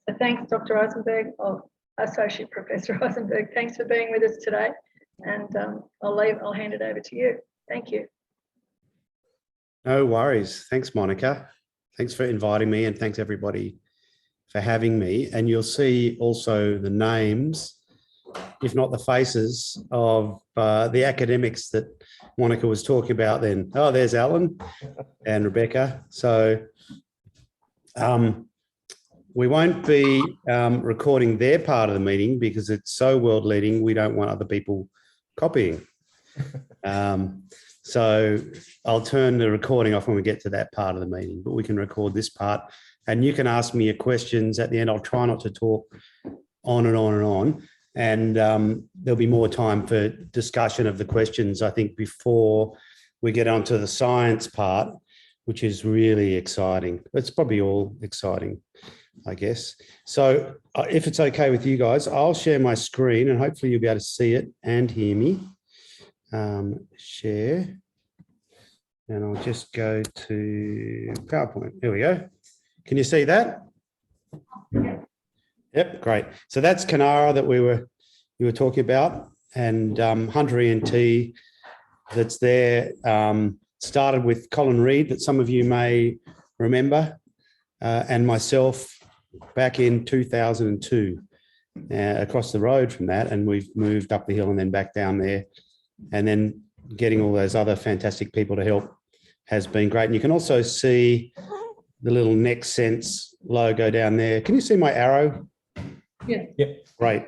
So thanks, Dr. Eisenberg, or Associate Professor Eisenberg. Thanks for being with us today. And I'll hand it over to you. Thank you. No worries. Thanks, Monica. Thanks for inviting me, and thanks everybody for having me. And you'll see also the names, if not the faces, of the academics that Monica was talking about then. Oh, there's Alan and Rebecca. So we won't be recording their part of the meeting because it's so world-leading, we don't want other people copying. So I'll turn the recording off when we get to that part of the meeting, but we can record this part. And you can ask me your questions at the end. I'll try not to talk on and on and on. And there'll be more time for discussion of the questions, I think, before we get onto the science part, which is really exciting. It's probably all exciting, I guess. So if it's okay with you guys, I'll share my screen and hopefully you'll be able to see it and hear me. Share. And I'll just go to PowerPoint. Here we go. Can you see that? Yep, great. So that's Canara that you were talking about, and Hunter ENT that's there. Started with Colin Reid, that some of you may remember, and myself back in 2002, across the road from that, and we've moved up the hill and then back down there, and then getting all those other fantastic people to help has been great. And you can also see the little Next Sense logo down there. Can you see my arrow? Yeah. Yep. Great.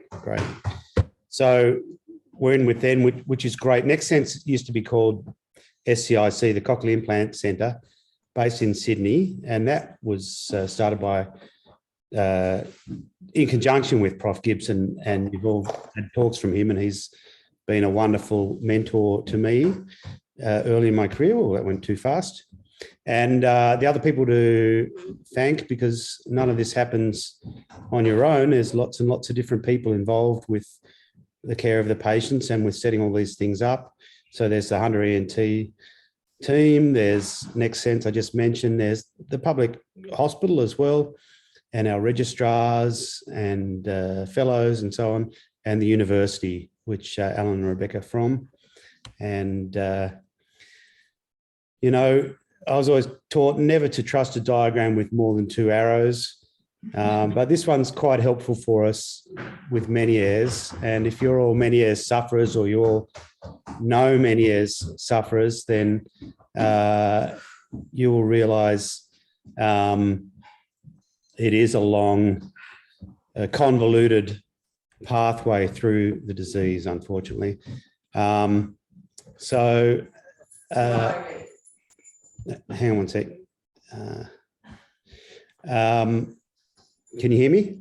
So we're in with them, which is great. Next Sense used to be called SCIC, the Cochlear Implant Centre, based in Sydney, and that was started by in conjunction with Prof Gibson, and you've all had talks from him, and he's been a wonderful mentor to me early in my career. Oh, that went too fast. And the other people to thank, because none of this happens on your own. There's lots and lots of different people involved with the care of the patients and with setting all these things up. So there's the Hunter ENT team, there's Next Sense I just mentioned, there's the public hospital as well, and our registrars and fellows and so on, and the university, which Alan and Rebecca from. And, you know, I was always taught never to trust a diagram with more than 2 arrows, but this one's quite helpful for us with Ménière's. And if you're all Ménière's sufferers, or you all know Ménière's sufferers, then you will realise it is a long, convoluted pathway through the disease, unfortunately. Hang on one sec. Can you hear me?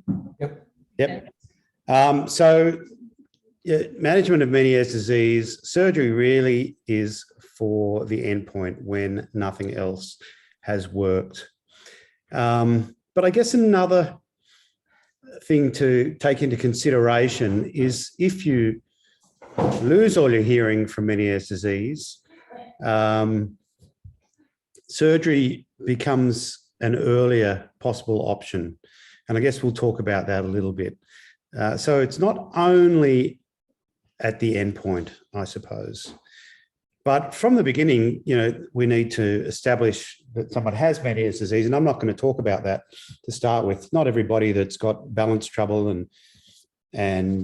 Yep. So management of Ménière's disease, surgery really is for the endpoint when nothing else has worked. But I guess another thing to take into consideration is if you lose all your hearing from Ménière's disease, surgery becomes an earlier possible option. And I guess we'll talk about that a little bit. So it's not only at the end point, I suppose, but from the beginning, you know, we need to establish that someone has Ménière's disease. And I'm not going to talk about that to start with. Not everybody that's got balance trouble and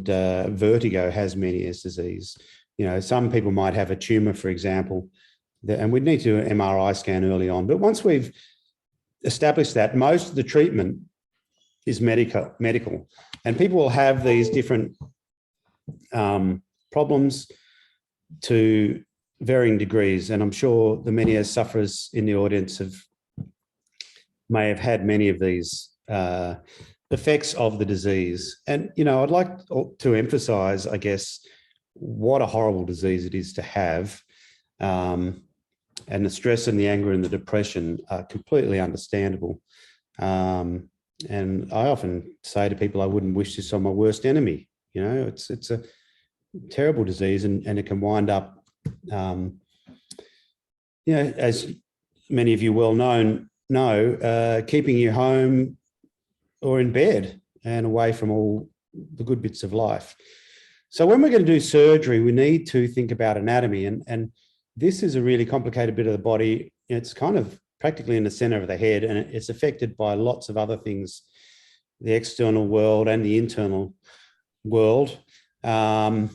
vertigo has Ménière's disease. You know, some people might have a tumour, for example, and we'd need to do an MRI scan early on. But once we've established that, most of the treatment is medical. And people will have these different problems to varying degrees. And I'm sure the Ménière sufferers in the audience may have had many of these effects of the disease. And, you know, I'd like to emphasize, I guess, what a horrible disease it is to have. And the stress and the anger and the depression are completely understandable. And I often say to people, I wouldn't wish this on my worst enemy. You know, it's a terrible disease, and it can wind up, you know, as many of you well know, keeping you home or in bed and away from all the good bits of life. So when we're going to do surgery, we need to think about anatomy, and this is a really complicated bit of the body. It's kind of practically in the center of the head, and it's affected by lots of other things, the external world and the internal world. And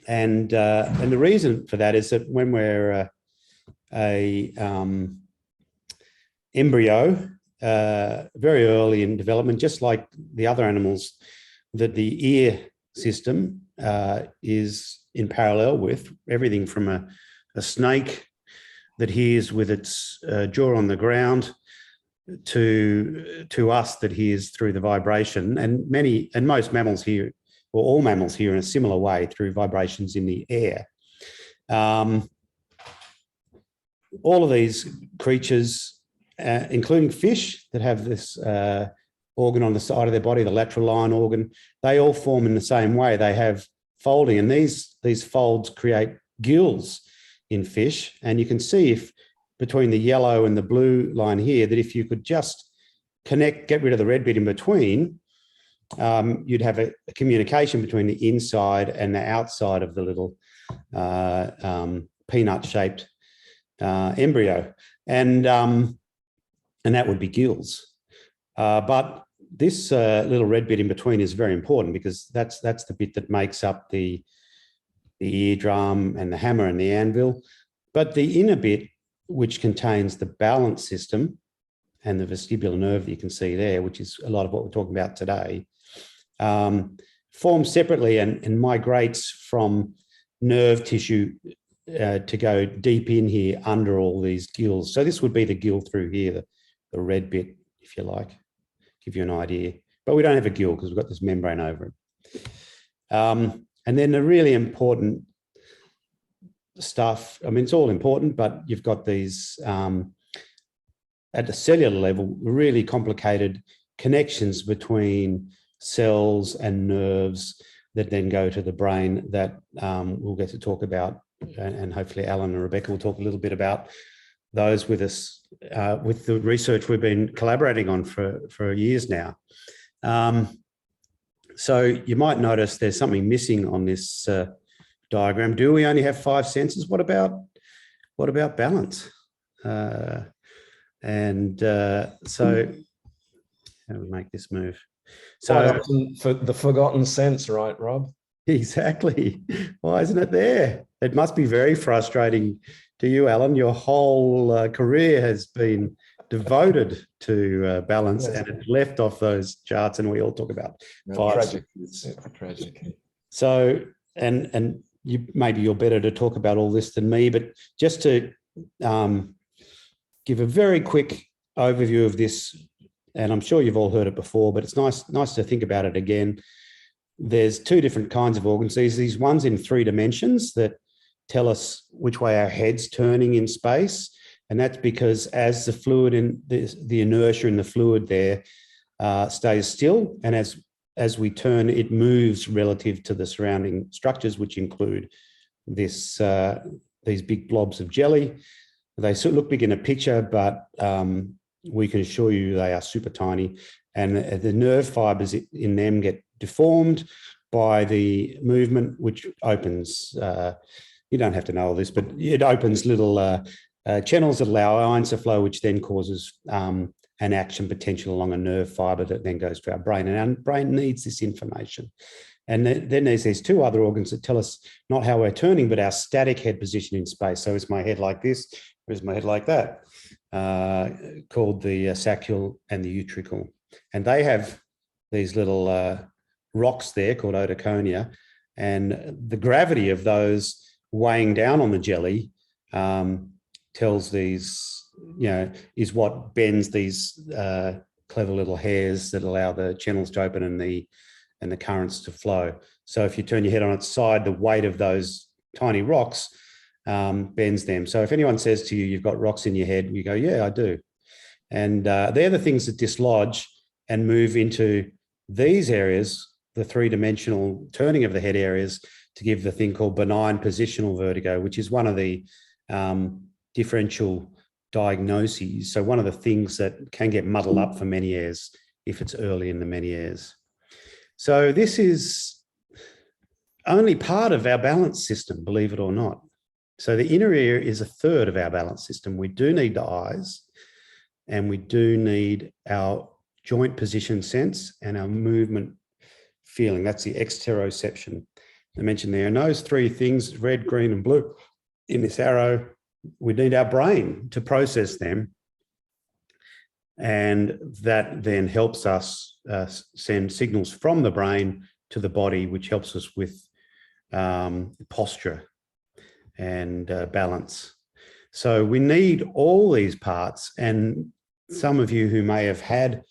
the reason for that is that when we're a embryo, very early in development, just like the other animals, that the ear system is in parallel with everything from a snake that hears with its jaw on the ground to us that hears through the vibration, and most mammals hear, or all mammals hear in a similar way through vibrations in the air. All of these creatures, including fish that have this organ on the side of their body, the lateral line organ, they all form in the same way. They have folding, and these folds create gills in fish. And you can see if between the yellow and the blue line here, that if you could just get rid of the red bit in between, you'd have a communication between the inside and the outside of the little peanut-shaped embryo, and that would be gills. But this little red bit in between is very important, because that's the bit that makes up the eardrum and the hammer and the anvil. But the inner bit, which contains the balance system and the vestibular nerve that you can see there, which is a lot of what we're talking about today, forms separately and migrates from nerve tissue to go deep in here under all these gills. So this would be the gill through here, the red bit, if you like, give you an idea. But we don't have a gill because we've got this membrane over it. And then the really important stuff, I mean, it's all important, but you've got these, at the cellular level, really complicated connections between cells and nerves that then go to the brain that we'll get to talk about. And hopefully Alan and Rebecca will talk a little bit about those with us, with the research we've been collaborating on for years now. So you might notice there's something missing on this diagram. Do we only have 5 senses? What about balance? So how do we make this move? So for the forgotten sense, right, Rob? Exactly. Why isn't it there? It must be very frustrating to you, Alan. Your whole career has been devoted to balance, yes, and it left off those charts, and we all talk about tragic. Tragic. So, and you, maybe you're better to talk about all this than me, but just to give a very quick overview of this, and I'm sure you've all heard it before, but it's nice to think about it again. There's 2 different kinds of organs. These ones in 3 dimensions that tell us which way our head's turning in space. And that's because as the fluid in the inertia in the fluid there stays still, and as we turn, it moves relative to the surrounding structures, which include these big blobs of jelly. They sort of look big in a picture, but we can assure you they are super tiny. And the nerve fibers in them get deformed by the movement, which opens, you don't have to know all this, but it opens little channels that allow ions to flow, which then causes an action potential along a nerve fiber that then goes to our brain. And our brain needs this information. And then there's these 2 other organs that tell us not how we're turning, but our static head position in space. So is my head like this, or is my head like that? Called the saccule and the utricle. And they have these little rocks there called otoconia, and the gravity of those weighing down on the jelly tells these, is what bends these clever little hairs that allow the channels to open and the currents to flow. So if you turn your head on its side, the weight of those tiny rocks bends them. So if anyone says to you, you've got rocks in your head, you go, yeah, I do. And they're the things that dislodge and move into these areas, the 3-dimensional turning of the head areas, to give the thing called benign positional vertigo, which is one of the differential diagnoses. So one of the things that can get muddled up for Ménière's if it's early in the Ménières. So this is only part of our balance system, believe it or not. So the inner ear is a third of our balance system. We do need the eyes, and we do need our joint position sense and our movement feeling. That's the exteroception I mentioned there. And those three things, red, green, and blue in this arrow, we need our brain to process them. And that then helps us send signals from the brain to the body, which helps us with posture and balance. So we need all these parts, and some of you who may have had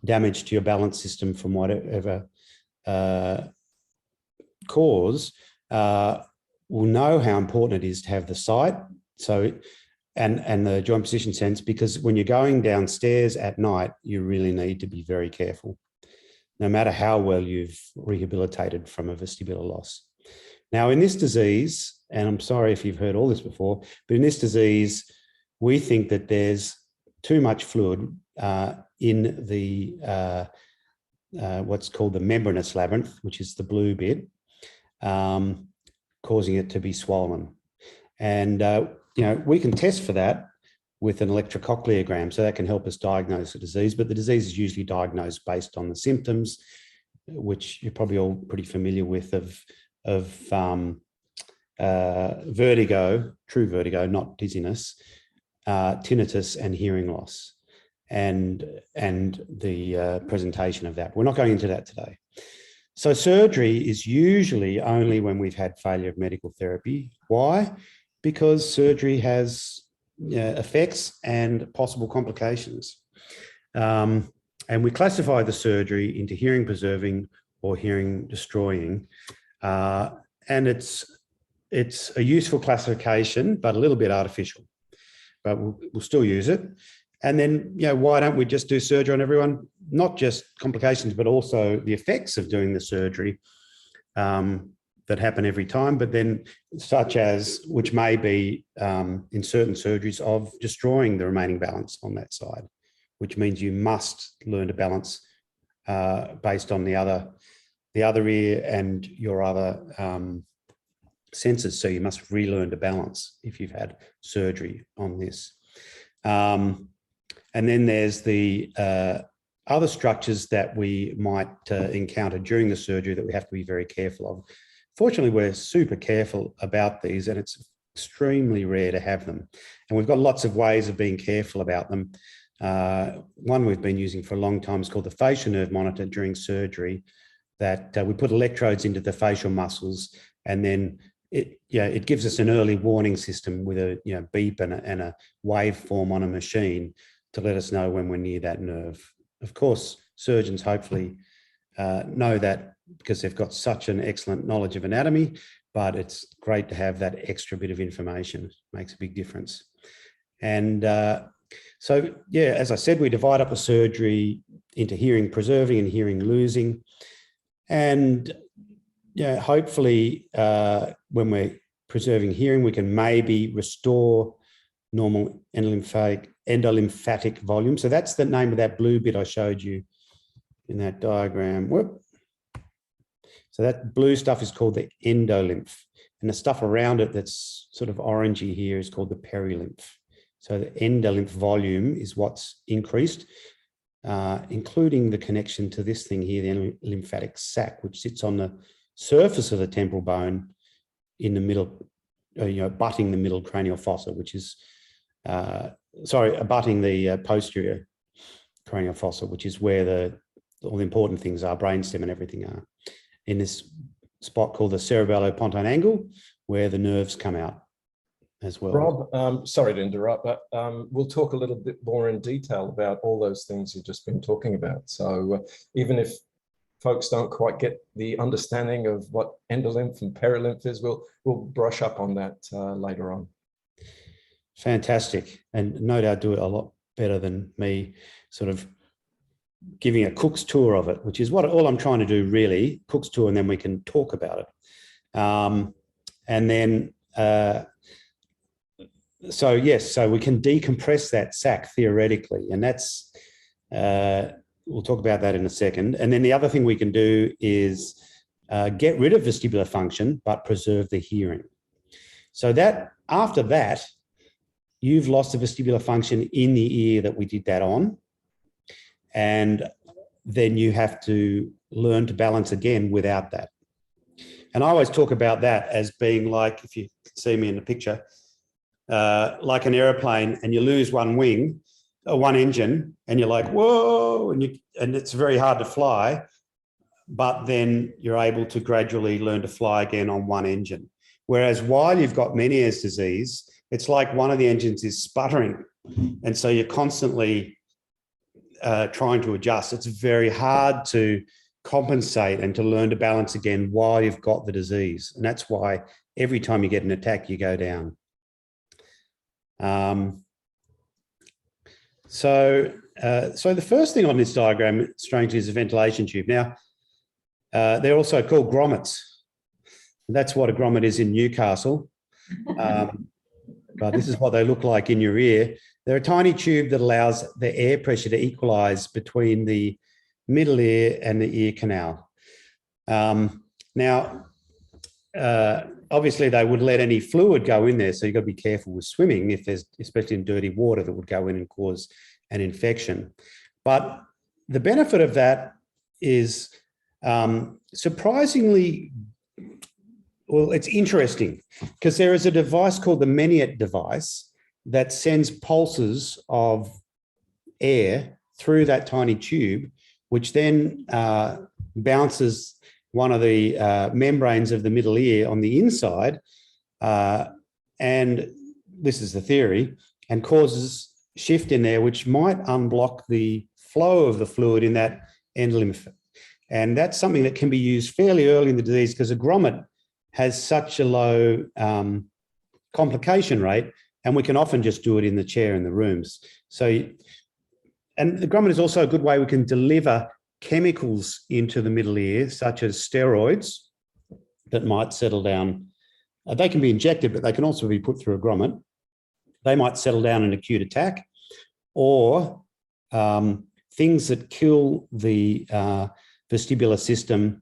damage to your balance system from whatever cause will know how important it is to have the sight. So and the joint position sense, because when you're going downstairs at night, you really need to be very careful, no matter how well you've rehabilitated from a vestibular loss. Now, in this disease, and I'm sorry if you've heard all this before, but in this disease, we think that there's too much fluid in the what's called the membranous labyrinth, which is the blue bit, causing it to be swollen. And we can test for that with an electrocochleogram, so that can help us diagnose the disease. But the disease is usually diagnosed based on the symptoms, which you're probably all pretty familiar with, of vertigo, true vertigo, not dizziness, tinnitus, and hearing loss, and the presentation of that. We're not going into that today. So surgery is usually only when we've had failure of medical therapy. Why? Because surgery has effects and possible complications. And we classify the surgery into hearing preserving or hearing destroying. And it's a useful classification, but a little bit artificial, but we'll still use it. And then, why don't we just do surgery on everyone? Not just complications, but also the effects of doing the surgery that happen every time, but then such as, which may be in certain surgeries, of destroying the remaining balance on that side, which means you must learn to balance based on the other ear and your other senses. So you must relearn to balance if you've had surgery on this. And then there's the other structures that we might encounter during the surgery that we have to be very careful of. Fortunately, we're super careful about these, and it's extremely rare to have them. And we've got lots of ways of being careful about them. One we've been using for a long time is called the facial nerve monitor during surgery, that we put electrodes into the facial muscles, and then it gives us an early warning system with a beep and a waveform on a machine to let us know when we're near that nerve. Of course, surgeons hopefully know that because they've got such an excellent knowledge of anatomy, but it's great to have that extra bit of information. It makes a big difference. And so, as I said, we divide up the surgery into hearing preserving and hearing losing. And hopefully when we're preserving hearing, we can maybe restore normal endolymphatic volume. So that's the name of that blue bit I showed you in that diagram. Whoop. So that blue stuff is called the endolymph, and the stuff around it that's sort of orangey here is called the perilymph. So the endolymph volume is what's increased, including the connection to this thing here, the lymphatic sac, which sits on the surface of the temporal bone in the middle, abutting the middle cranial fossa, which is, abutting the posterior cranial fossa, which is where all the important things are, brainstem and everything are, in this spot called the cerebellopontine angle, where the nerves come out as well. Rob, sorry to interrupt, but we'll talk a little bit more in detail about all those things you've just been talking about. So even if folks don't quite get the understanding of what endolymph and perilymph is, we'll brush up on that later on. Fantastic. And no doubt do it a lot better than me sort of giving a cook's tour of it, which is what all I'm trying to do really, cook's tour, and then we can talk about it. And then, so we can decompress that sac theoretically, and that's we'll talk about that in a second. And then the other thing we can do is get rid of vestibular function, but preserve the hearing. So that after that, you've lost the vestibular function in the ear that we did that on. And then you have to learn to balance again without that. And I always talk about that as being like, if you can see me in the picture, like an airplane, and you lose one wing, one engine, and you're like, whoa, and it's very hard to fly, but then you're able to gradually learn to fly again on one engine. Whereas while you've got Meniere's disease, it's like one of the engines is sputtering. And so you're constantly trying to adjust. It's very hard to compensate and to learn to balance again while you've got the disease. And that's why every time you get an attack, you go down. So the first thing on this diagram, strangely, is a ventilation tube. Now, they're also called grommets. That's what a grommet is in Newcastle. But this is what they look like in your ear. They're a tiny tube that allows the air pressure to equalize between the middle ear and the ear canal. Now, obviously they would let any fluid go in there, so you've got to be careful with swimming if there's, especially in dirty water, that would go in and cause an infection. But the benefit of that is surprisingly, well, it's interesting because there is a device called the Ménière device that sends pulses of air through that tiny tube, which then bounces one of the membranes of the middle ear on the inside, and this is the theory, and causes shift in there, which might unblock the flow of the fluid in that end lymph. And that's something that can be used fairly early in the disease because a grommet has such a low complication rate, and we can often just do it in the chair in the rooms. So, and the grommet is also a good way we can deliver chemicals into the middle ear, such as steroids that might settle down. They can be injected, but they can also be put through a grommet. They might settle down an acute attack, or things that kill the vestibular system,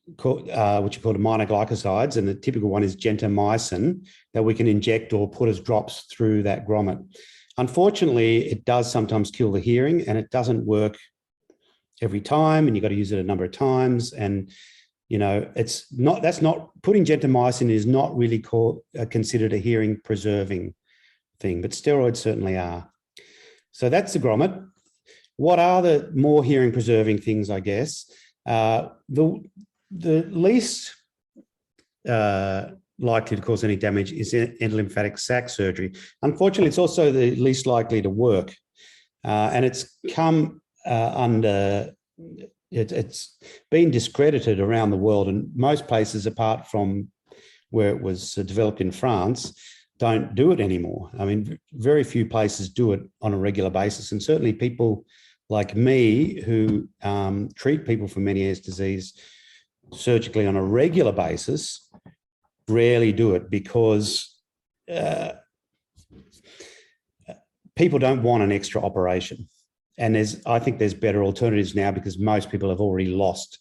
which are called aminoglycosides, and the typical one is gentamicin, that we can inject or put as drops through that grommet. Unfortunately, it does sometimes kill the hearing, and it doesn't work every time, and you've got to use it a number of times. And, you know, it's not, that's not, putting gentamicin is not really considered a hearing preserving thing, but steroids certainly are. So that's the grommet. What are the more hearing preserving things, I guess? The least likely to cause any damage is endolymphatic sac surgery. Unfortunately, it's also the least likely to work. And it's come under, it's been discredited around the world, and most places, apart from where it was developed in France, don't do it anymore. I mean, very few places do it on a regular basis, and certainly people like me who treat people for Meniere's disease surgically on a regular basis rarely do it because people don't want an extra operation. And I think there's better alternatives now because most people have already lost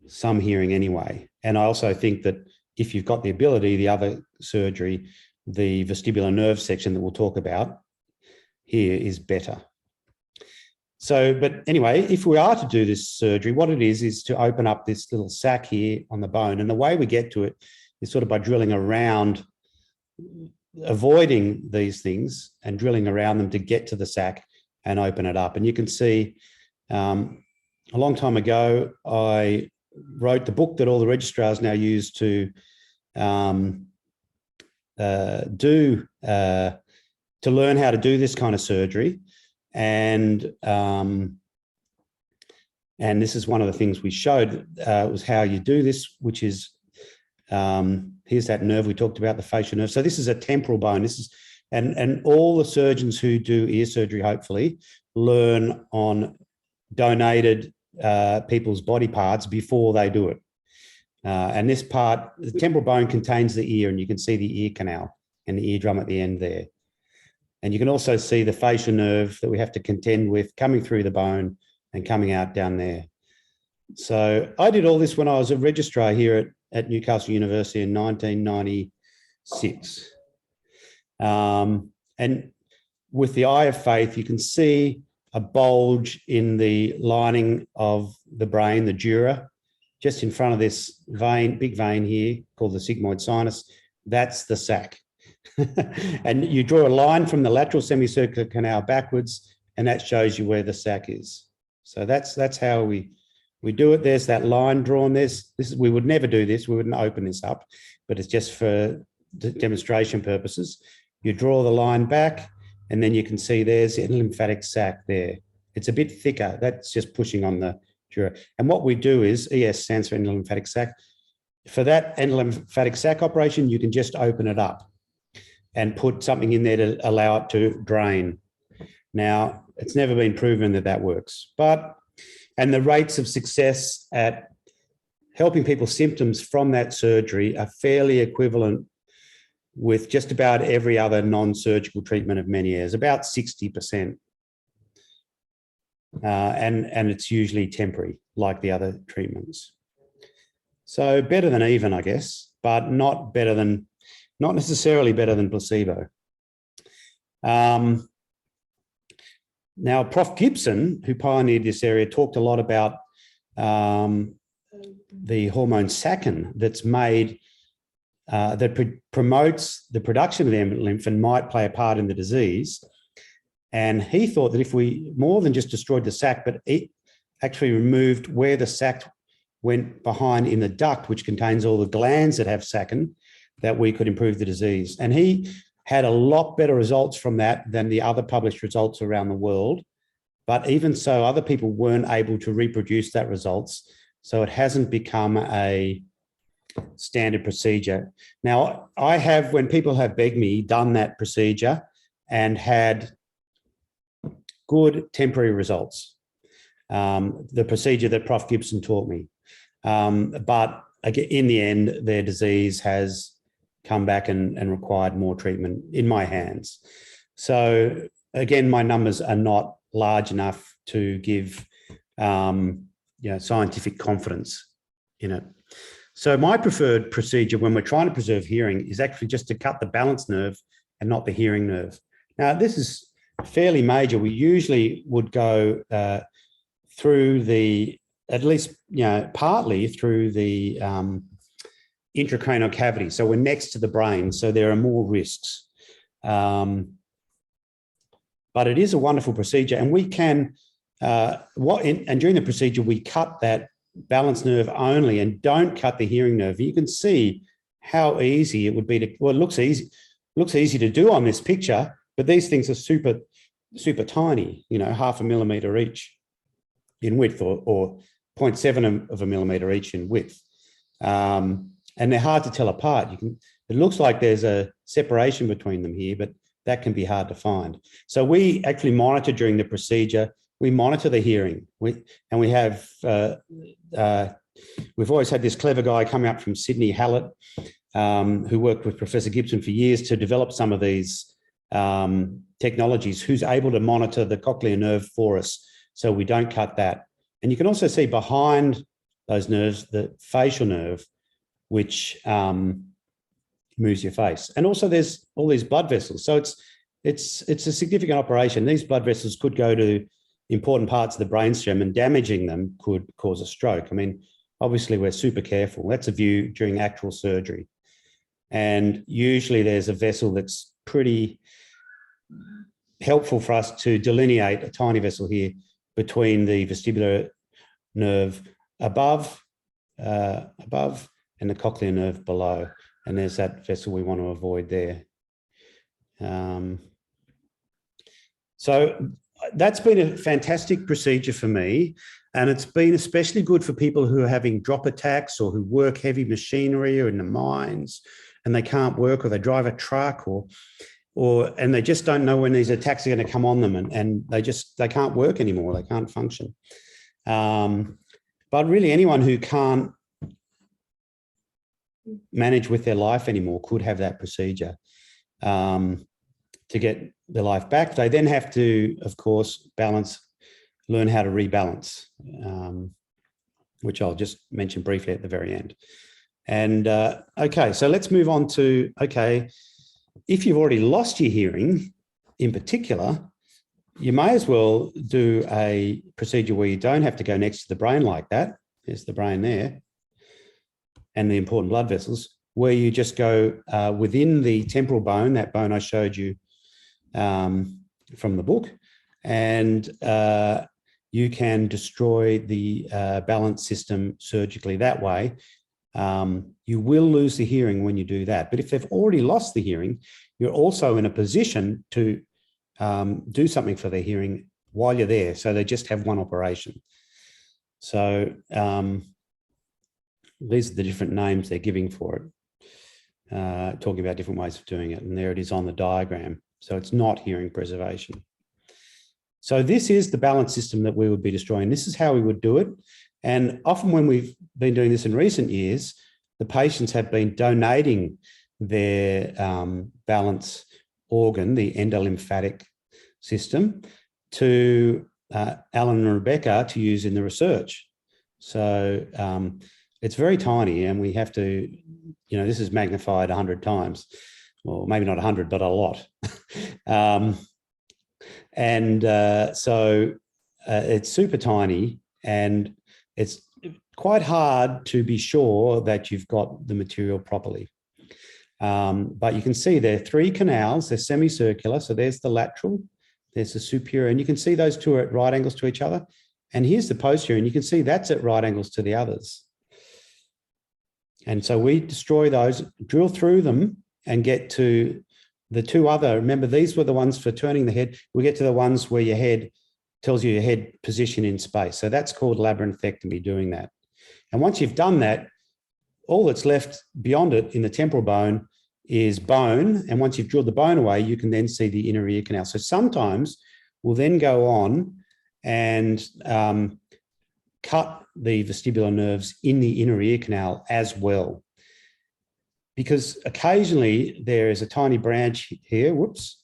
some hearing anyway. And I also think that if you've got the ability, the other surgery, the vestibular nerve section that we'll talk about here, is better. So, but anyway, if we are to do this surgery, what it is to open up this little sac here on the bone. And the way we get to it is sort of by drilling around, avoiding these things and drilling around them to get to the sac and open it up. And you can see a long time ago, I wrote the book that all the registrars now use to learn how to do this kind of surgery. And this is one of the things we showed was how you do this, which is, here's that nerve we talked about, the facial nerve. So this is a temporal bone. This is, and all the surgeons who do ear surgery, hopefully, learn on donated people's body parts before they do it. And this part, the temporal bone contains the ear, and you can see the ear canal and the eardrum at the end there. And you can also see the facial nerve that we have to contend with coming through the bone and coming out down there. So I did all this when I was a registrar here at Newcastle University in 1996. And with the eye of faith, you can see a bulge in the lining of the brain, the dura, just in front of this vein, big vein here called the sigmoid sinus. That's the sac. And you draw a line from the lateral semicircular canal backwards, and that shows you where the sac is. So that's how we do it. There's that line drawn. We would never do this. We wouldn't open this up, but it's just for demonstration purposes. You draw the line back, and then you can see there's the lymphatic sac there. It's a bit thicker. That's just pushing on the dura. And what we do is, ES stands for endolymphatic sac. For that endolymphatic sac operation, you can just open it up and put something in there to allow it to drain. Now, it's never been proven that that works, and the rates of success at helping people's symptoms from that surgery are fairly equivalent with just about every other non-surgical treatment of Ménière's, about 60%. And it's usually temporary, like the other treatments. So better than even, I guess, but not necessarily better than placebo. Now, Prof Gibson, who pioneered this area, talked a lot about the hormone sacin that's made, that promotes the production of the lymph and might play a part in the disease. And he thought that if we more than just destroyed the sac, but it actually removed where the sac went behind in the duct, which contains all the glands that have sacin, that we could improve the disease. And he had a lot better results from that than the other published results around the world. But even so, other people weren't able to reproduce that results. So it hasn't become a standard procedure. Now, I have, when people have begged me, done that procedure and had good temporary results. The procedure that Prof Gibson taught me. But again, in the end, their disease has come back and required more treatment in my hands. So again, my numbers are not large enough to give scientific confidence in it. So my preferred procedure when we're trying to preserve hearing is actually just to cut the balance nerve and not the hearing nerve. Now, this is fairly major. We usually would go through the, at least, partly through the intracranial cavity. So we're next to the brain, so there are more risks. But it is a wonderful procedure, and we can, and during the procedure, we cut that balance nerve only and don't cut the hearing nerve. You can see how easy it would be to, well, it looks easy to do on this picture, but these things are super, super tiny, 0.5 millimeter each in width, or 0.7 of a millimeter each in width. And they're hard to tell apart. It looks like there's a separation between them here, but that can be hard to find. So we actually monitor during the procedure. We monitor the hearing. We've always had this clever guy coming up from Sydney, Hallett, who worked with Professor Gibson for years to develop some of these technologies, who's able to monitor the cochlear nerve for us so we don't cut that. And you can also see behind those nerves, the facial nerve, which moves your face. And also there's all these blood vessels. So it's a significant operation. These blood vessels could go to important parts of the brainstem, and damaging them could cause a stroke. I mean, obviously we're super careful. That's a view during actual surgery. And usually there's a vessel that's pretty helpful for us to delineate, a tiny vessel here, between the vestibular nerve above and the cochlear nerve below. And there's that vessel we want to avoid there. So that's been a fantastic procedure for me. And it's been especially good for people who are having drop attacks, or who work heavy machinery or in the mines, and they can't work, or they drive a truck, and they just don't know when these attacks are going to come on them, and they can't work anymore. They can't function. But really anyone who can't manage with their life anymore could have that procedure to get their life back. They then have to, of course, balance learn how to rebalance, which I'll just mention briefly at the very end. And okay, so let's move on to, okay, if you've already lost your hearing in particular, you may as well do a procedure where you don't have to go next to the brain like that. There's the brain there and the important blood vessels, where you just go within the temporal bone, that bone I showed you from the book, and you can destroy the balance system surgically that way. You will lose the hearing when you do that. But if they've already lost the hearing, you're also in a position to do something for their hearing while you're there. So they just have one operation. So these are the different names they're giving for it, talking about different ways of doing it. And there it is on the diagram. So it's not hearing preservation. So this is the balance system that we would be destroying. This is how we would do it. And often when we've been doing this in recent years, the patients have been donating their balance organ, the endolymphatic system, to Alan and Rebecca to use in the research. So it's very tiny, and we have to, this is magnified 100 times, or maybe not 100, but a lot. So it's super tiny, and it's quite hard to be sure that you've got the material properly. But you can see there are 3 canals, they're semicircular. So there's the lateral, there's the superior, and you can see those 2 are at right angles to each other. And here's the posterior, and you can see that's at right angles to the others. And so we destroy those, drill through them, and get to the 2 other. Remember, these were the ones for turning the head. We get to the ones where your head tells you your head position in space. So that's called labyrinthectomy, doing that. And once you've done that, all that's left beyond it in the temporal bone is bone. And once you've drilled the bone away, you can then see the inner ear canal. So sometimes we'll then go on and cut the vestibular nerves in the inner ear canal as well. Because occasionally there is a tiny branch here, which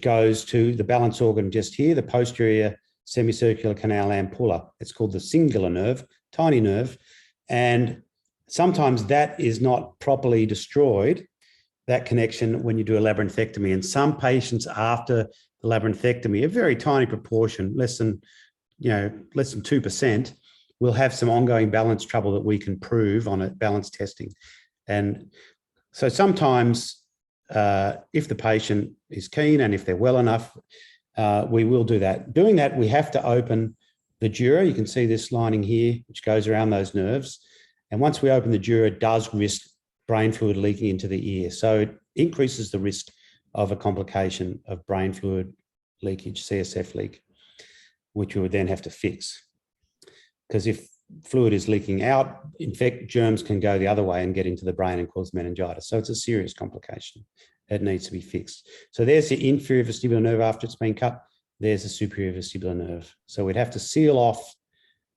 goes to the balance organ just here, the posterior semicircular canal ampulla. It's called the singular nerve, tiny nerve. And sometimes that is not properly destroyed, that connection, when you do a labyrinthectomy. And some patients after the labyrinthectomy, a very tiny proportion, less than 2%, will have some ongoing balance trouble that we can prove on a balance testing. And so sometimes if the patient is keen and if they're well enough, we will do that. Doing that, we have to open the dura. You can see this lining here, which goes around those nerves. And once we open the dura, it does risk brain fluid leaking into the ear. So it increases the risk of a complication of brain fluid leakage, CSF leak, which we would then have to fix. Because if fluid is leaking out, germs can go the other way and get into the brain and cause meningitis. So it's a serious complication. It needs to be fixed. So there's the inferior vestibular nerve after it's been cut. There's the superior vestibular nerve. So we'd have to seal off.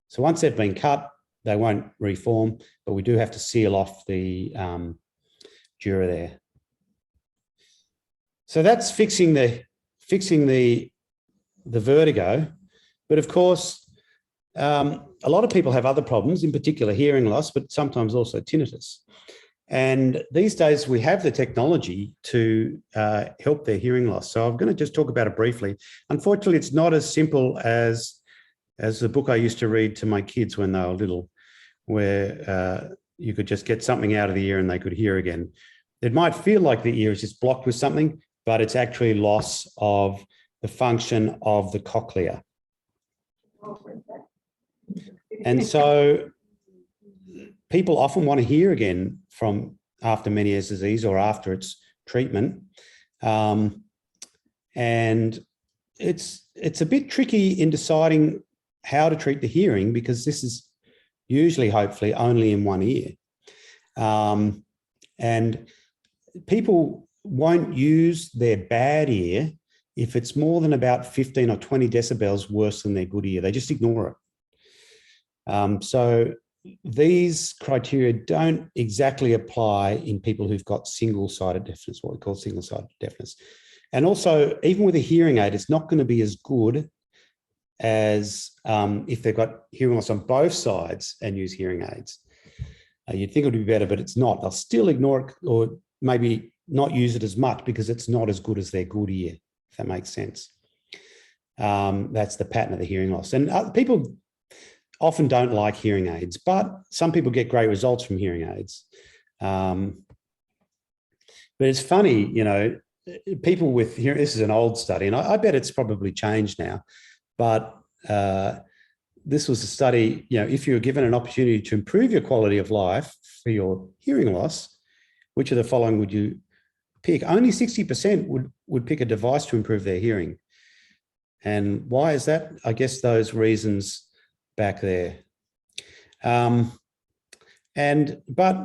So once they've been cut, they won't reform, but we do have to seal off the dura there. So that's fixing the vertigo. But of course, a lot of people have other problems, in particular hearing loss, but sometimes also tinnitus. And these days we have the technology to help their hearing loss. So I'm going to just talk about it briefly. Unfortunately, it's not as simple as the book I used to read to my kids when they were little, where you could just get something out of the ear and they could hear again. It might feel like the ear is just blocked with something, but it's actually loss of the function of the cochlea. And so people often want to hear again from after Meniere's disease or after its treatment. And it's a bit tricky in deciding how to treat the hearing, because this is usually, hopefully, only in one ear. And people won't use their bad ear if it's more than about 15 or 20 decibels worse than their good ear. They just ignore it. So these criteria don't exactly apply in people who've got single-sided deafness, what we call single-sided deafness. And also, even with a hearing aid, it's not going to be as good as if they've got hearing loss on both sides and use hearing aids. You'd think it would be better, but it's not. They'll still ignore it or maybe not use it as much because it's not as good as their good ear, if that makes sense. That's the pattern of the hearing loss. And people often don't like hearing aids, but some people get great results from hearing aids. But it's funny, you know, people with hearing, this is an old study, and I bet it's probably changed now, but this was a study, you know, if you were given an opportunity to improve your quality of life for your hearing loss, which of the following would you pick? Only 60% would pick a device to improve their hearing. And why is that? I guess those reasons back there. But,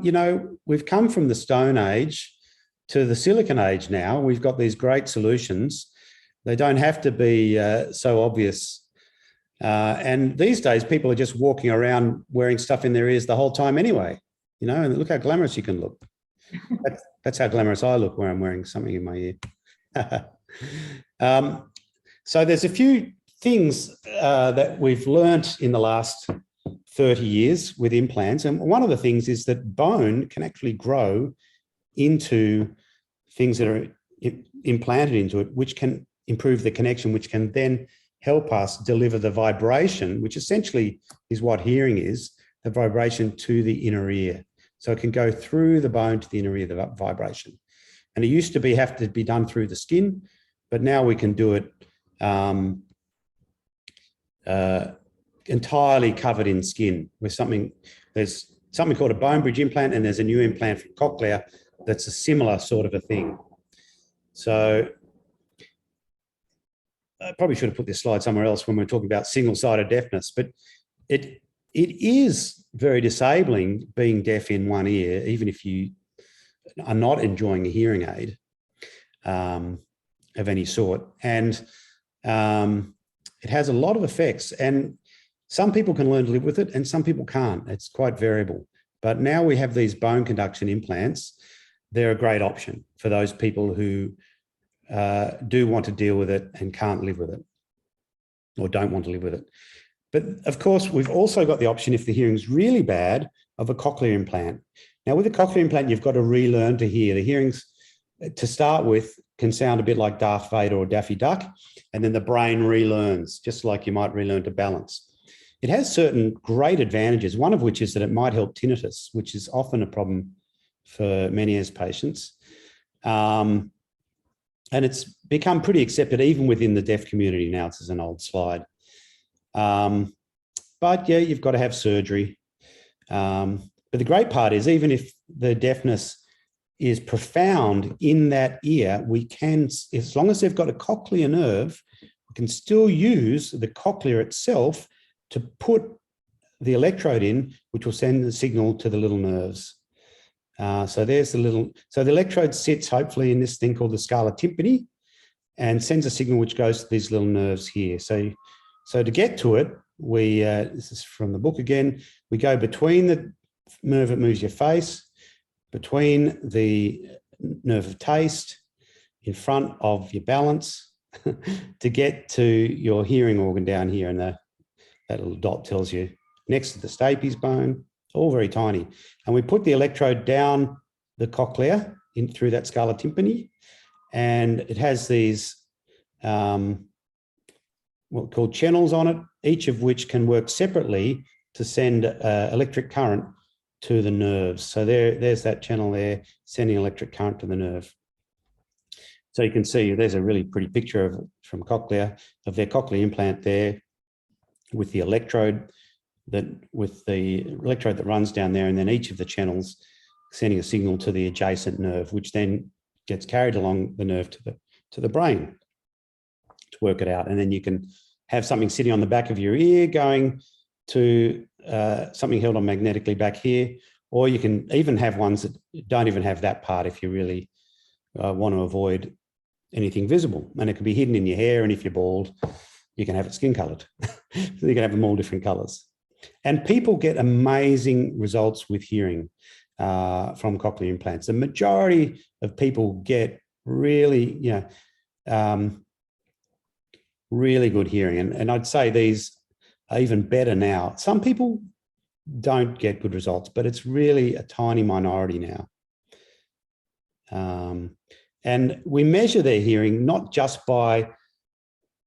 you know, we've come from the Stone Age to the Silicon Age now. We've got these great solutions. They don't have to be so obvious. And these days, people are just walking around wearing stuff in their ears the whole time anyway, you know, and look how glamorous you can look. That's how glamorous I look when I'm wearing something in my ear. So there's a few things that we've learnt in the last 30 years with implants. And one of the things is that bone can actually grow into things that are implanted into it, which can improve the connection, which can then help us deliver the vibration, which essentially is what hearing is, the vibration to the inner ear. So it can go through the bone to the inner ear, the vibration. And it used to have to be done through the skin, but now we can do it entirely covered in skin with something. There's something called a bone bridge implant, and there's a new implant from Cochlear that's a similar sort of a thing. So I probably should have put this slide somewhere else when we're talking about single-sided deafness, but it is very disabling being deaf in one ear, even if you are not enjoying a hearing aid of any sort. And it has a lot of effects, and some people can learn to live with it and some people can't. It's quite variable. But now we have these bone conduction implants. They're a great option for those people who do want to deal with it and can't live with it, or don't want to live with it. But of course, we've also got the option, if the hearing's really bad, of a cochlear implant. Now, with a cochlear implant, you've got to relearn to hear. The hearings, to start with, can sound a bit like Darth Vader or Daffy Duck, and then the brain relearns, just like you might relearn to balance. It has certain great advantages, one of which is that it might help tinnitus, which is often a problem for Meniere's patients. And it's become pretty accepted even within the deaf community now. This is an old slide. But yeah, you've got to have surgery. But the great part is, even if the deafness is profound in that ear, we can, as long as they've got a cochlear nerve, we can still use the cochlea itself to put the electrode in, which will send the signal to the little nerves. So there's the little, so the electrode sits hopefully in this thing called the scala tympani and sends a signal which goes to these little nerves here. So to get to it, we, this is from the book again, we go between the nerve that moves your face, between the nerve of taste, in front of your balance, to get to your hearing organ down here. And that little dot tells you next to the stapes bone, all very tiny. And we put the electrode down the cochlea in through that scala tympani, and it has these what called channels on it, each of which can work separately to send electric current to the nerves. So there's that channel there sending electric current to the nerve. So you can see there's a really pretty picture from Cochlear of their cochlear implant there with the electrode that runs down there, and then each of the channels sending a signal to the adjacent nerve, which then gets carried along the nerve to the brain to work it out. And then you can have something sitting on the back of your ear going to something held on magnetically back here, or you can even have ones that don't even have that part if you really want to avoid anything visible. And it can be hidden in your hair, and if you're bald, you can have it skin colored. So you can have them all different colors. And people get amazing results with hearing from cochlear implants. The majority of people get really, really good hearing. And I'd say these are even better now. Some people don't get good results, but it's really a tiny minority now. And we measure their hearing not just by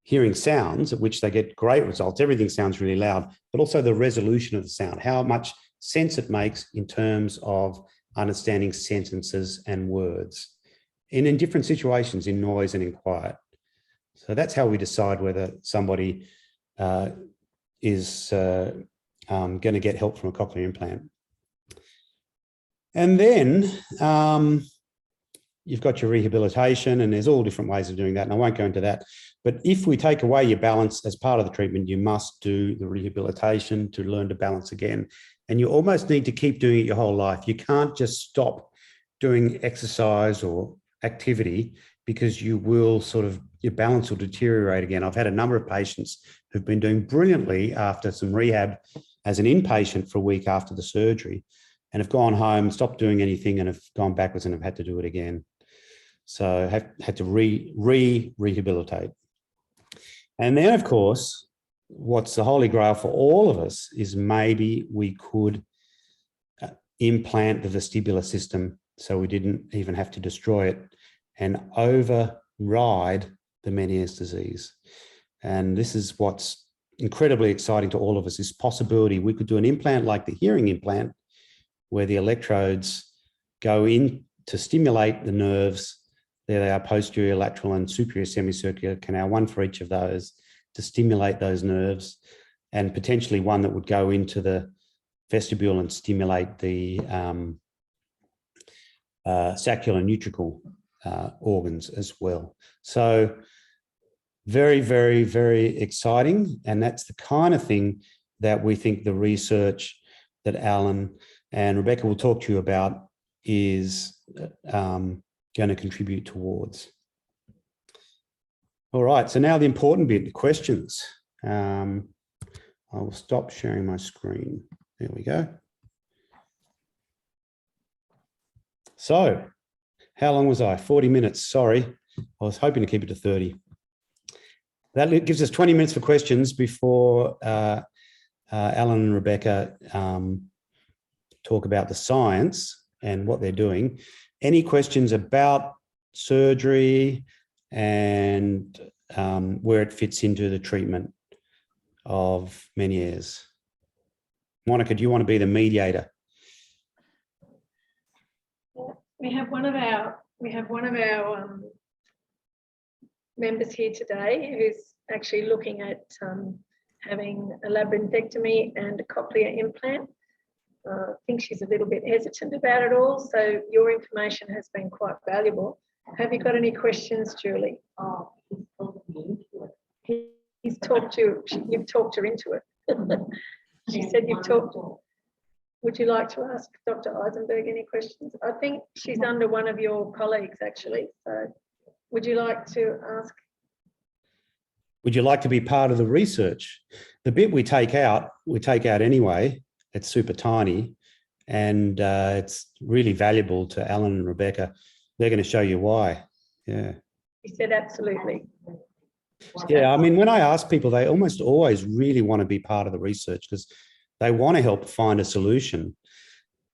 hearing sounds, at which they get great results. Everything sounds really loud, but also the resolution of the sound, how much sense it makes in terms of understanding sentences and words, and in different situations, in noise and in quiet. So that's how we decide whether somebody is going to get help from a cochlear implant. And then you've got your rehabilitation, and there's all different ways of doing that, and I won't go into that. But if we take away your balance as part of the treatment, you must do the rehabilitation to learn to balance again. And you almost need to keep doing it your whole life. You can't just stop doing exercise or activity, because you will your balance will deteriorate again. I've had a number of patients who've been doing brilliantly after some rehab as an inpatient for a week after the surgery, and have gone home, stopped doing anything, and have gone backwards and have had to do it again. So had to rehabilitate. And then, of course, what's the holy grail for all of us is maybe we could implant the vestibular system so we didn't even have to destroy it and override the Ménière's disease. And this is what's incredibly exciting to all of us, this possibility we could do an implant like the hearing implant, where the electrodes go in to stimulate the nerves. There they are, posterior, lateral, and superior semicircular canal, one for each of those, to stimulate those nerves, and potentially one that would go into the vestibule and stimulate the sacral nutrical organs as well. So very, very, very exciting. And that's the kind of thing that we think the research that Alan and Rebecca will talk to you about is going to contribute towards. All right, so now the important bit, the questions. I will stop sharing my screen. There we go. So, how long was I? 40 minutes, sorry. I was hoping to keep it to 30. That gives us 20 minutes for questions before Alan and Rebecca talk about the science and what they're doing. Any questions about surgery and where it fits into the treatment of Ménière's? Monica, do you want to be the mediator? We have one of our members here today who's actually looking at having a labyrinthectomy and a cochlear implant. I think she's a little bit hesitant about it all, so your information has been quite valuable. Have you got any questions, Julie? Oh, he's talked me into it. He's talked you, you've talked her into it. She said you've talked. Would you like to ask Dr. Eisenberg any questions? I think she's under one of your colleagues, actually. So would you like to ask? Would you like to be part of the research? The bit we take out anyway. It's super tiny, and it's really valuable to Alan and Rebecca. They're going to show you why. Yeah. He said absolutely. Yeah, I mean, when I ask people, they almost always really want to be part of the research because they want to help find a solution,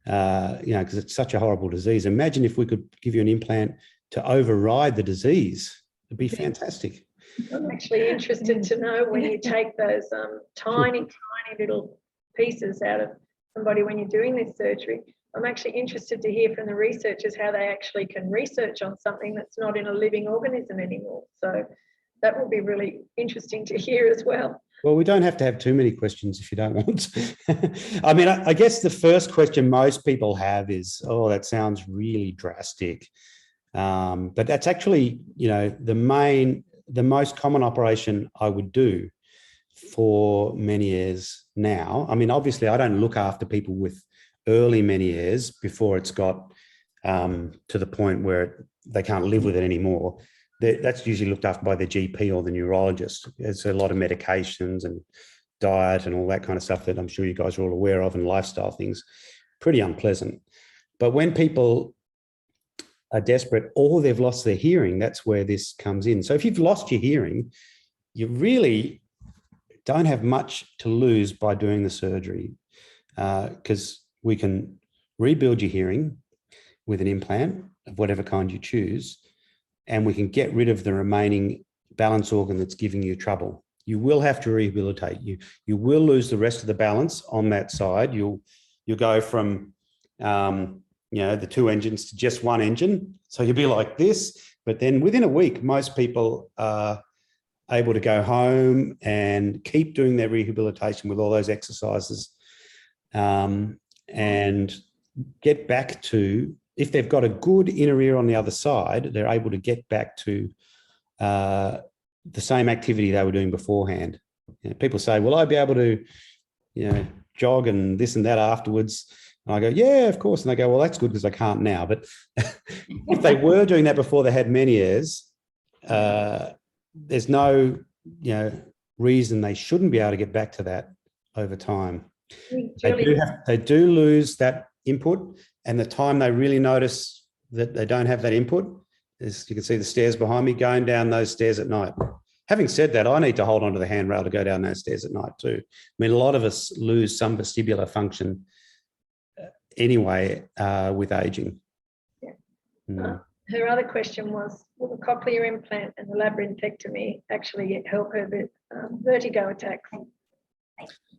because it's such a horrible disease. Imagine if we could give you an implant to override the disease. It'd be fantastic. I'm actually interested to know when you take those tiny little pieces out of somebody when you're doing this surgery. I'm actually interested to hear from the researchers how they actually can research on something that's not in a living organism anymore. So that will be really interesting to hear as well. Well, we don't have to have too many questions if you don't want. I mean, I guess the first question most people have is, oh, that sounds really drastic. But that's actually, the most common operation I would do for Ménière's now. I mean, obviously, I don't look after people with early Ménière's before it's got to the point where they can't live with it anymore. That's usually looked after by the GP or the neurologist. There's a lot of medications and diet and all that kind of stuff that I'm sure you guys are all aware of, and lifestyle things, pretty unpleasant. But when people are desperate or they've lost their hearing, that's where this comes in. So if you've lost your hearing, you really don't have much to lose by doing the surgery, because we can rebuild your hearing with an implant of whatever kind you choose, and we can get rid of the remaining balance organ that's giving you trouble. You will have to rehabilitate. You will lose the rest of the balance on that side. You'll go from the 2 engines to just 1 engine. So you'll be like this, but then within a week, most people are able to go home and keep doing their rehabilitation with all those exercises, and get back to, if they've got a good inner ear on the other side, they're able to get back to the same activity they were doing beforehand. People say, will I be able to, jog and this and that afterwards? And I go, yeah, of course. And they go, well, that's good because I can't now. But if they were doing that before they had Ménières, there's no, reason they shouldn't be able to get back to that over time. They do lose that input, and the time they really notice that they don't have that input is, you can see the stairs behind me, going down those stairs at night. Having said that, I need to hold onto the handrail to go down those stairs at night too. I mean, a lot of us lose some vestibular function anyway with aging. Yeah. Her other question was, will the cochlear implant and the labyrinthectomy actually help her with vertigo attacks?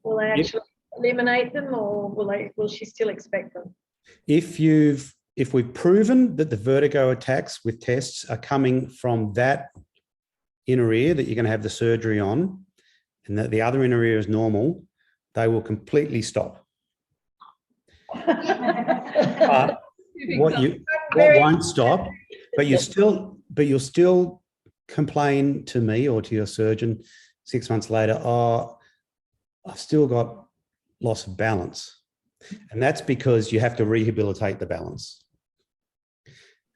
Will they actually eliminate them, or will she still expect them? If we've proven that the vertigo attacks with tests are coming from that inner ear that you're going to have the surgery on, and that the other inner ear is normal, they will completely stop. What won't stop, but you'll still complain to me or to your surgeon 6 months later, oh, I've still got loss of balance. And that's because you have to rehabilitate the balance.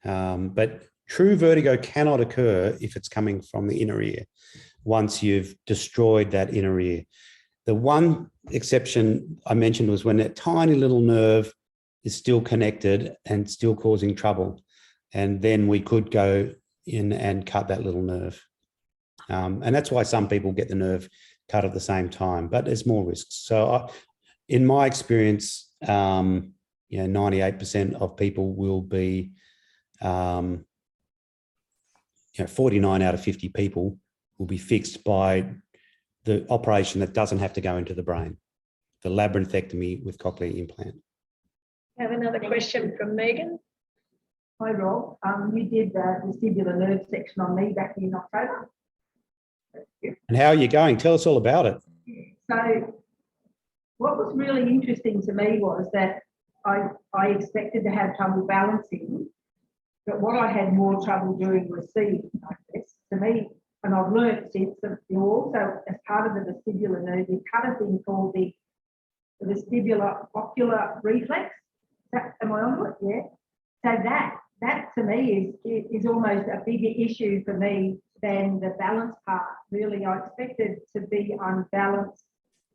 But true vertigo cannot occur if it's coming from the inner ear once you've destroyed that inner ear. The one exception I mentioned was when that tiny little nerve is still connected and still causing trouble. And then we could go in and cut that little nerve. And that's why some people get the nerve cut at the same time, but there's more risks. So in my experience, 98% of people will be, 49 out of 50 people will be fixed by the operation that doesn't have to go into the brain, the labyrinthectomy with cochlear implant. I have another question from Megan. Hi, Rob. You did the vestibular nerve section on me back in October. And how are you going? Tell us all about it. So what was really interesting to me was that I expected to have trouble balancing, but what I had more trouble doing was seeing like this. To me, and I've learned since that you also, as part of the vestibular nerve, you cut a thing called the vestibular ocular reflex. Am I on it? Yeah. So that to me is almost a bigger issue for me than the balance part. Really, I expected to be unbalanced,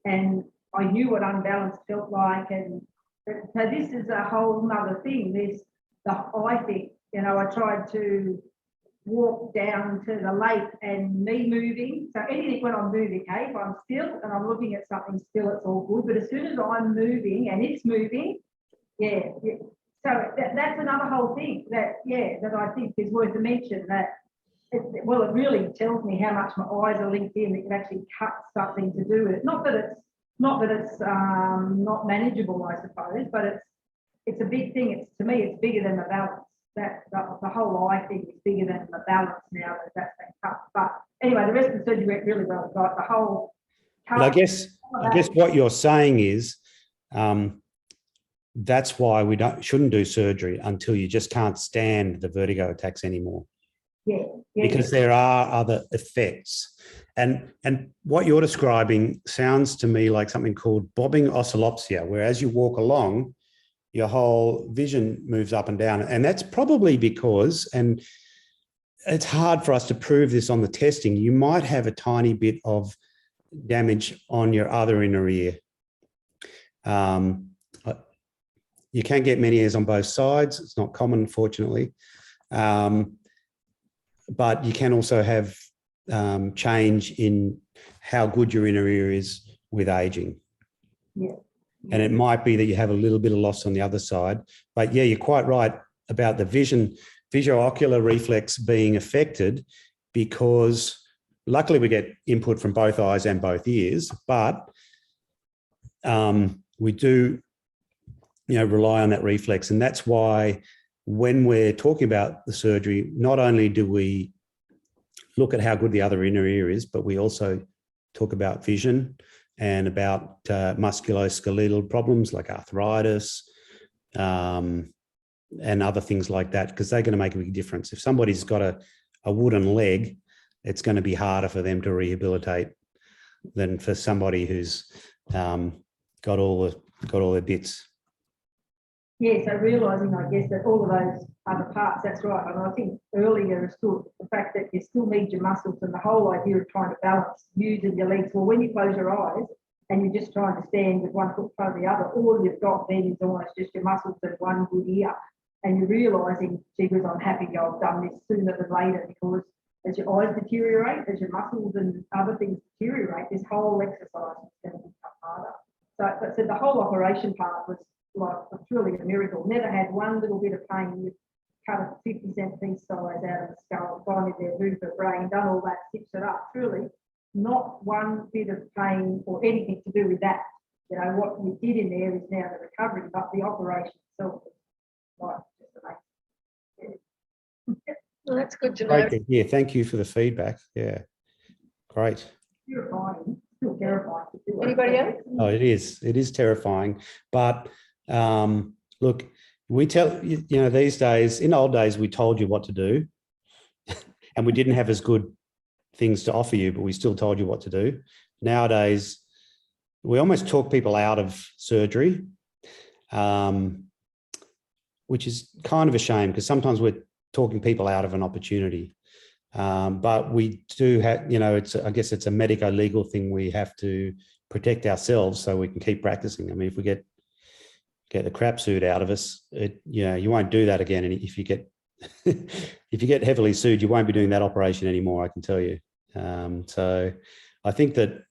and I knew what unbalanced felt like. And so this is a whole nother thing. I think, I tried to walk down to the lake and me moving. So anything when I'm moving, if I'm still and I'm looking at something still, it's all good. But as soon as I'm moving and it's moving, yeah. So that's another whole thing that I think is worth a mention. That it really tells me how much my eyes are linked in. It can actually cut something to do with it. Not that it's not manageable, I suppose, but it's a big thing. To me, it's bigger than the balance. That the whole eye thing is bigger than the balance now that's been cut. But anyway, the rest of the surgery went really well. Got the whole. But I guess what you're saying is. That's why we shouldn't do surgery until you just can't stand the vertigo attacks anymore. Yeah. Because there are other effects. And what you're describing sounds to me like something called bobbing oscillopsia, where as you walk along, your whole vision moves up and down. And that's probably because, and it's hard for us to prove this on the testing, you might have a tiny bit of damage on your other inner ear. You can get Ménières on both sides. It's not common, fortunately. But you can also have change in how good your inner ear is with aging. Yeah. And it might be that you have a little bit of loss on the other side. But yeah, you're quite right about the visuo-ocular reflex being affected, because luckily we get input from both eyes and both ears, but we do, rely on that reflex. And that's why when we're talking about the surgery, not only do we look at how good the other inner ear is, but we also talk about vision and about musculoskeletal problems like arthritis and other things like that, because they're going to make a big difference. If somebody's got a wooden leg, it's going to be harder for them to rehabilitate than for somebody who's got all their bits. Yeah, so realising, I guess, that all of those other parts, that's right. And I think earlier is still the fact that you still need your muscles, and the whole idea of trying to balance using your legs. Well, when you close your eyes and you're just trying to stand with one foot in front of the other, all you've got then is almost just your muscles and one good ear. And you're realising, gee whiz, I'm happy I've done this sooner than later, because as your eyes deteriorate, as your muscles and other things deteriorate, this whole exercise is going to become harder. So the whole operation part was like truly a miracle. Never had one little bit of pain. You've cut a 50-cent piece size out of the skull, gone in there, moved the brain, done all that, stitched it up. Truly, not one bit of pain or anything to do with that. What we did in there is now the recovery, but the operation itself is like just amazing. Yeah. Well, that's good to know. Great. Yeah, thank you for the feedback. Yeah, great. Terrifying, still terrifying. Anybody else? Oh, it is terrifying. But look, we tell, these days, in old days, we told you what to do and we didn't have as good things to offer you, but we still told you what to do. Nowadays, we almost talk people out of surgery, which is kind of a shame, because sometimes we're talking people out of an opportunity. But we do have, I guess it's a medico-legal thing. We have to protect ourselves so we can keep practicing. I mean, if we get the crap suit out of us, you won't do that again. And if you get if you get heavily sued, you won't be doing that operation anymore, I can tell you. So I think that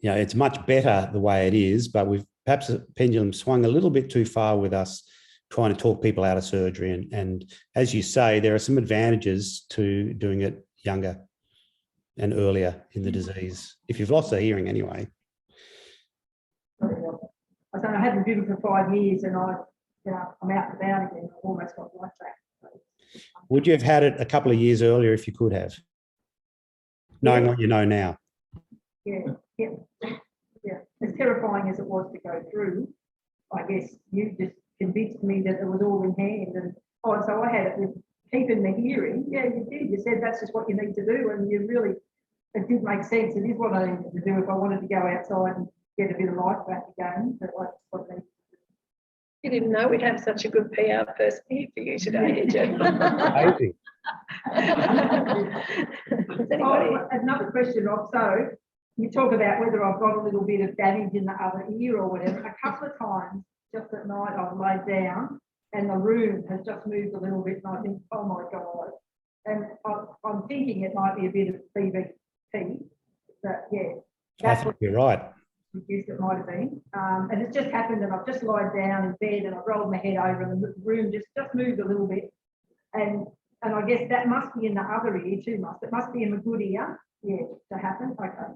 it's much better the way it is, but we've perhaps the pendulum swung a little bit too far with us trying to talk people out of surgery. And as you say, there are some advantages to doing it younger and earlier in the disease, if you've lost the hearing anyway. I haven't driven for 5 years, and I'm out and about again. I've almost got life back. Would you have had it a couple of years earlier if you could have, knowing what you know now? Yeah. As terrifying as it was to go through, I guess you just convinced me that it was all in hand. And so I had it with keeping the hearing. Yeah, you did. You said that's just what you need to do, and it did make sense. It is what I needed to do if I wanted to go outside and get a bit of life back again. But what I needed to do. You didn't know we'd have such a good PR person here for you today, did you? Amazing. Another question, Rob. So you talk about whether I've got a little bit of damage in the other ear or whatever. A couple of times, just at night, I've laid down and the room has just moved a little bit, and I think, oh my God. And I'm thinking it might be a bit of CBT, but yeah. I think you're right. It might have been. And it's just happened, and I've just lied down in bed and I've rolled my head over and the room just moved a little bit. And I guess that must be in the other ear too, it must be in the good ear, yeah, to happen. Okay.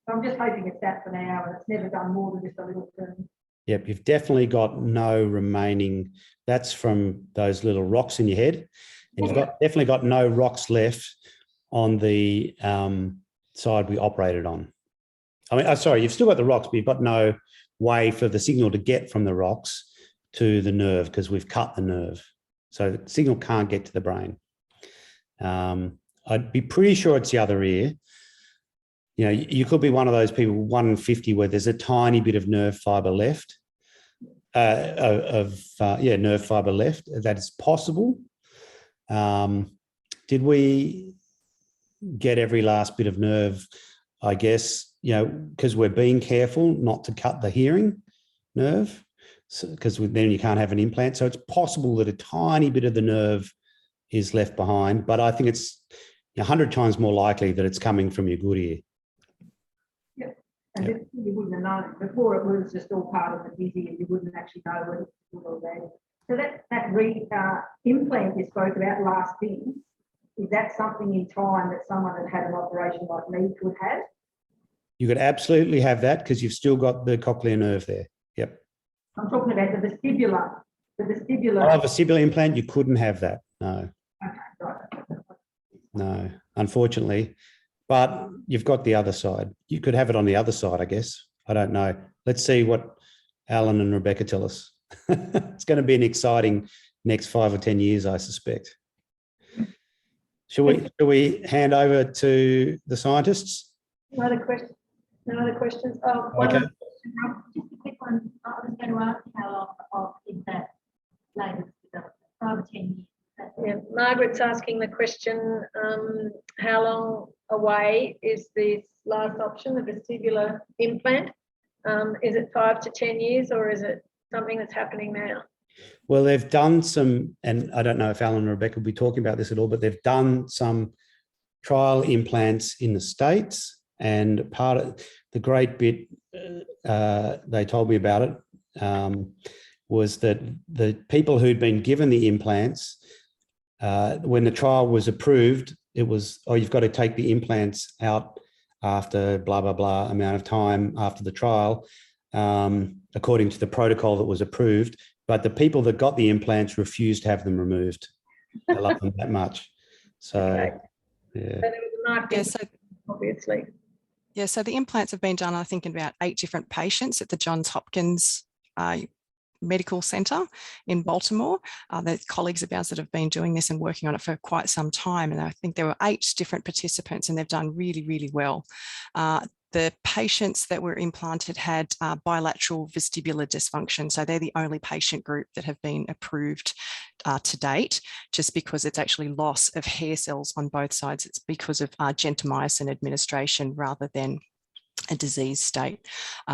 So I'm just hoping it's that for now, and it's never done more than just a little turn. Yep, you've definitely got no remaining, that's from those little rocks in your head. And you've definitely got no rocks left on the side we operated on. I mean, sorry, you've still got the rocks, but you've got no way for the signal to get from the rocks to the nerve, because we've cut the nerve. So the signal can't get to the brain. I'd be pretty sure it's the other ear. You could be one of those people, 1 in 50, where there's a tiny bit of nerve fiber left, nerve fiber left. That is possible. Did we get every last bit of nerve? I guess, because we're being careful not to cut the hearing nerve, because then you can't have an implant. So it's possible that a tiny bit of the nerve is left behind, but I think it's 100 times more likely that it's coming from your good ear. And Yep. you wouldn't have known. Before it was just all part of the dizzy and you wouldn't actually know whether it's good or bad. So that implant you spoke about lasting, is that something in time that someone that had an operation like me could have? You could absolutely have that because you've still got the cochlear nerve there. Yep. I'm talking about the vestibular. The vestibular. Oh, vestibular implant, you couldn't have that. No, Okay, right. no, unfortunately. But you've got the other side. You could have it on the other side, I guess. I don't know. Let's see what Alan and Rebecca tell us. It's going to be an exciting next 5 or 10 years, I suspect. Shall we hand over to the scientists? No other questions? No other questions? Oh, Okay. Just a quick one. I was going to ask how long is that labour development? 5 or 10 years. Yeah, Margaret's asking the question, how long away is this last option, the vestibular implant? Is it 5 to 10 years or is it something that's happening now? Well, they've done some, and I don't know if Alan and Rebecca will be talking about this at all, but they've done some trial implants in the States, and part of the great bit they told me about it was that the people who'd been given the implants, when the trial was approved, it was, oh, you've got to take the implants out after blah, blah, blah amount of time after the trial, according to the protocol that was approved. But the people that got the implants refused to have them removed. They love them that much. So, Okay. yeah. So there was a market, Yeah, so obviously. yeah, so the implants have been done, I think, in about 8 different patients at the Johns Hopkins Medical Center in Baltimore. There's colleagues of ours that have been doing this and working on it for quite some time. And I think there were 8 different participants and they've done really, really well. The patients that were implanted had bilateral vestibular dysfunction. So they're the only patient group that have been approved to date, just because it's actually loss of hair cells on both sides. It's because of gentamicin administration rather than a disease state.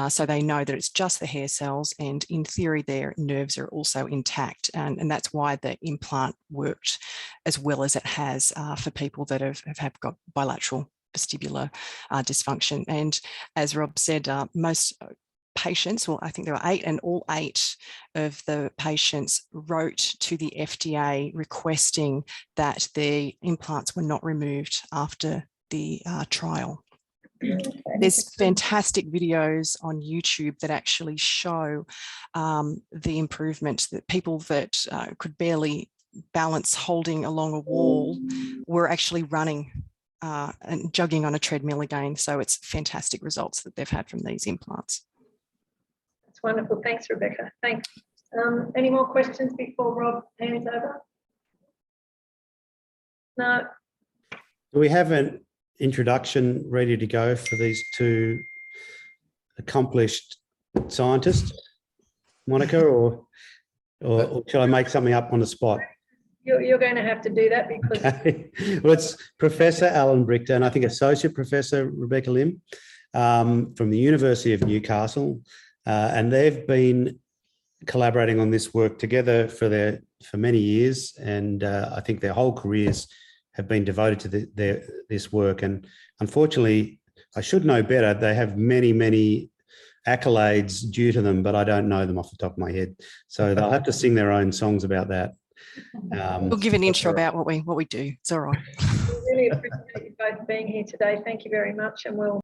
So they know that it's just the hair cells, and in theory their nerves are also intact, and that's why the implant worked as well as it has for people that have got bilateral vestibular dysfunction. And as Rob said, most patients, well, I think there were 8, and all 8 of the patients wrote to the FDA requesting that the implants were not removed after the trial. There's fantastic videos on YouTube that actually show the improvement, that people that could barely balance holding along a wall were actually running and jogging on a treadmill again. So it's fantastic results that they've had from these implants. That's wonderful. Thanks, Rebecca. Thanks. Any more questions before Rob hands over? No. Do we have an introduction ready to go for these 2 accomplished scientists, Monica, or shall I make something up on the spot? You're going to have to do that because Okay. Well, it's Professor Alan Brichter and I think Associate Professor Rebecca Lim from the University of Newcastle, and they've been collaborating on this work together for many years, and I think their whole careers have been devoted to this work. And unfortunately, I should know better, they have many, many accolades due to them, but I don't know them off the top of my head. So they'll have to sing their own songs about that. We'll give an intro about what we do. It's all right. really appreciate you both being here today. Thank you very much, and we'll